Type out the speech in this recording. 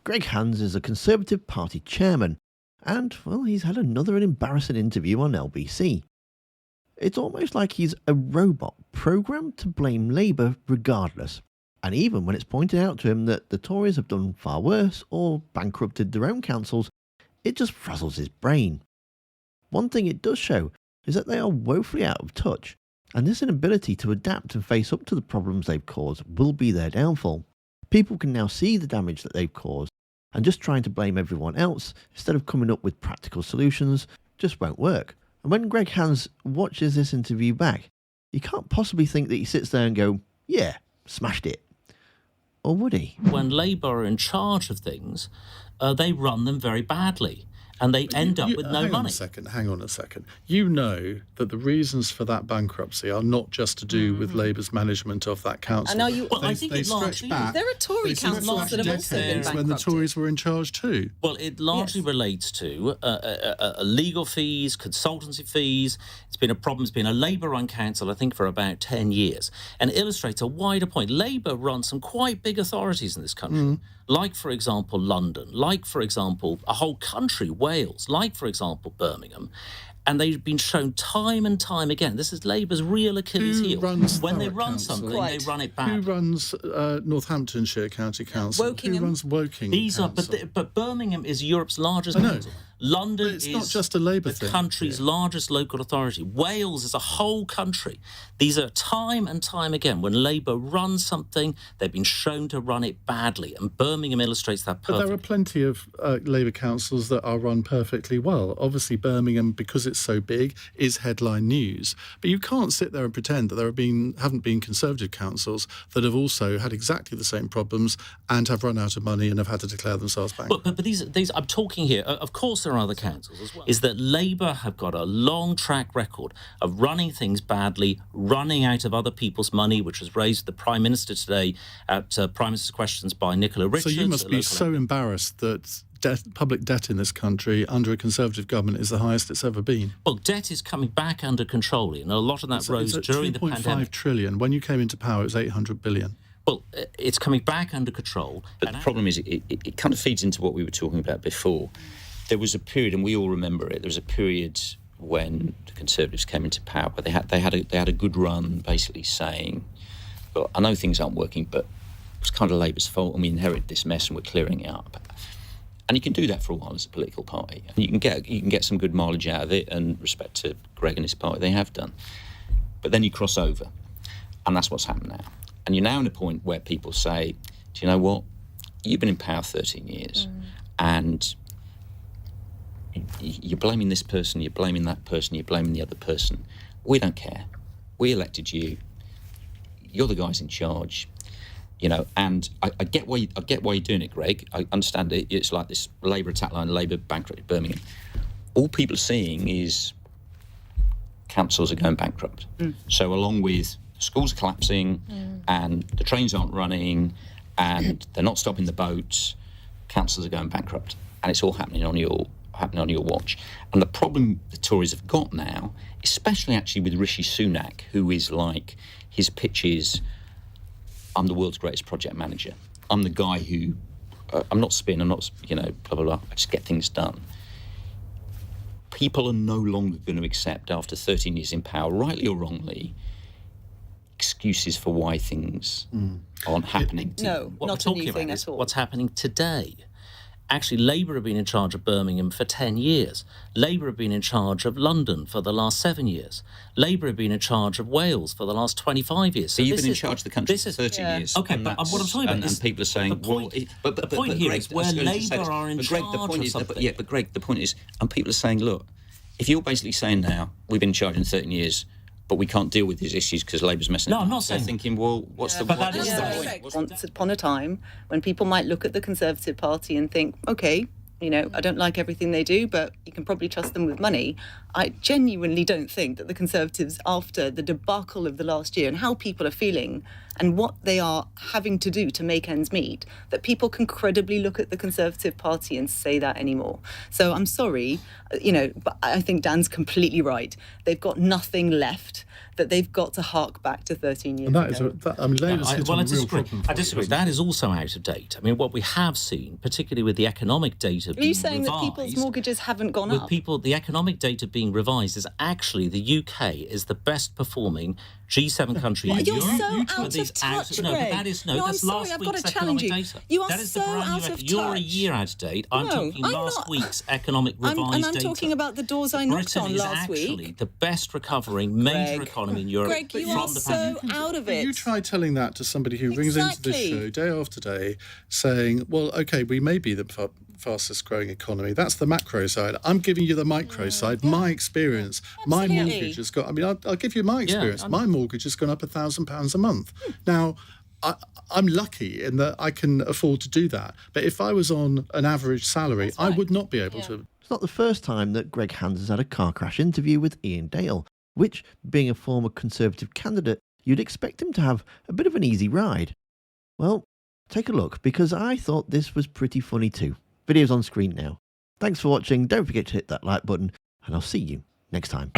Greg Hands is a Conservative Party chairman, and, well, he's had another embarrassing interview on LBC. It's almost like he's a robot programmed to blame Labour regardless. And even when it's pointed out to him that the Tories have done far worse or bankrupted their own councils, it just frazzles his brain. One thing it does show is that they are woefully out of touch, and this inability to adapt and face up to the problems they've caused will be their downfall. People can now see the damage that they've caused, and just trying to blame everyone else instead of coming up with practical solutions just won't work. And when Greg Hands watches this interview back, you can't possibly think that he sits there and go, yeah, smashed it. Or would he? When Labour are in charge of things, they run them very badly. And they end up with no money. Hang on a second. You know that the reasons for that bankruptcy are not just to do with Labour's management of that council. I think it largely... There are Tory councils that have also been bankrupted. When the Tories were in charge too. Well, it largely relates to legal fees, consultancy fees. It's been a problem. It's been a Labour-run council, I think, for about 10 years. And it illustrates a wider point. Labour runs some quite big authorities in this country. Like, for example, London, like, for example, a whole country, Wales, like, for example, Birmingham. And they've been shown time and time again. This is Labour's real Achilles heel. When they run something, they run it badly. Who runs Northamptonshire County Council? Wokingham. Who runs Woking Council? But Birmingham is Europe's largest council. London is not just a Labour the country's largest local authority. Wales is a whole country. These are time and time again. When Labour runs something, they've been shown to run it badly. And Birmingham illustrates that perfectly. But there are plenty of Labour councils that are run perfectly well. Obviously, Birmingham, because it's so big, is headline news. But you can't sit there and pretend that there haven't been Conservative councils that have also had exactly the same problems and have run out of money and have had to declare themselves bankrupt. But these I'm talking here, of course there are other councils as well, is that Labour have got a long track record of running things badly, running out of other people's money, which was raised with the Prime Minister today at Prime Minister's Questions by Nicola Richards. So you must be so embarrassed that public debt in this country under a Conservative government is the highest it's ever been. Well, debt is coming back under control, and a lot of that rose during the pandemic. 2.5 trillion. When you came into power, it was 800 billion. Well, it's coming back under control. But the problem is it kind of feeds into what we were talking about before. There was a period, and we all remember it, there was a period when the Conservatives came into power where they had a good run basically saying, well, I know things aren't working, but it's kind of Labour's fault and we inherited this mess and we're clearing it up. And you can do that for a while as a political party. And you can get some good mileage out of it, and respect to Greg and his party, they have done. But then you cross over, and that's what's happened now. And you're now in a point where people say, do you know what? You've been in power 13 years, and you're blaming this person, you're blaming that person, you're blaming the other person. We don't care. We elected you. You're the guys in charge, And I get why you're doing it, Greg. I understand it. It's like this Labour attack line, Labour bankrupted Birmingham. All people are seeing is councils are going bankrupt. So along with schools collapsing and the trains aren't running and they're not stopping the boats, councils are going bankrupt, and it's all happening on your watch. And the problem the Tories have got now, especially actually with Rishi Sunak, who is like, his pitch is, I'm the world's greatest project manager. I'm the guy who, I'm not spin, I'm not, blah, blah, blah. I just get things done. People are no longer going to accept, after 13 years in power, rightly or wrongly, excuses for why things aren't happening. No, not a new thing at all. What's happening today. Actually, Labour have been in charge of Birmingham for 10 years. Labour have been in charge of London for the last 7 years. Labour have been in charge of Wales for the last 25 years. So you've been in charge of the country for 30 years. Okay, but what I'm talking about is... And people are saying, the point here is where Labour are in charge of something. But Greg, the point is, and people are saying, look, if you're basically saying now, we've been in charge in 13 years, but we can't deal with these issues because Labour's messing up. No, I'm not saying... They're thinking, well, what's the point? But that is the point. Once upon a time, when people might look at the Conservative Party and think, OK, I don't like everything they do, but you can probably trust them with money. I genuinely don't think that the Conservatives, after the debacle of the last year and how people are feeling and what they are having to do to make ends meet, that people can credibly look at the Conservative Party and say that anymore. So I'm sorry, but I think Dan's completely right. They've got nothing left, that they've got to hark back to 13 years ago. Labour's hit on a real problem. I disagree. That is also out of date. I mean, what we have seen, particularly with the economic data being revised... Are you saying that people's mortgages haven't gone up? The economic data being revised is actually the UK is the best performing G7 country in You're Europe. so out of touch, No, Greg. but that is I'm that's sorry, last I've got week's to challenge economic you. data. You are That is so the brand out new of You're a touch. year out of date. I'm No, talking I'm last not. week's economic revised and I'm data. talking about the doors I knocked Britain on is last actually week. the best recovering major Greg. economy in Europe Greg, you from are the so pandemic. out of it. You try telling that to somebody who rings into this Exactly. show day after day saying, well, OK, we may be the fastest growing economy. That's the macro side. I'm giving you the micro side, my experience. My Absolutely. mortgage has got... I mean, I'll give you my experience. My mortgage has gone up £1,000 a month. Now, I'm lucky in that I can afford to do that. But if I was on an average salary, I would not be able to. It's not the first time that Greg Hands has had a car crash interview with Ian Dale, which, being a former Conservative candidate, you'd expect him to have a bit of an easy ride. Well, take a look, because I thought this was pretty funny too. Video's on screen now. Thanks for watching, don't forget to hit that like button, and I'll see you next time.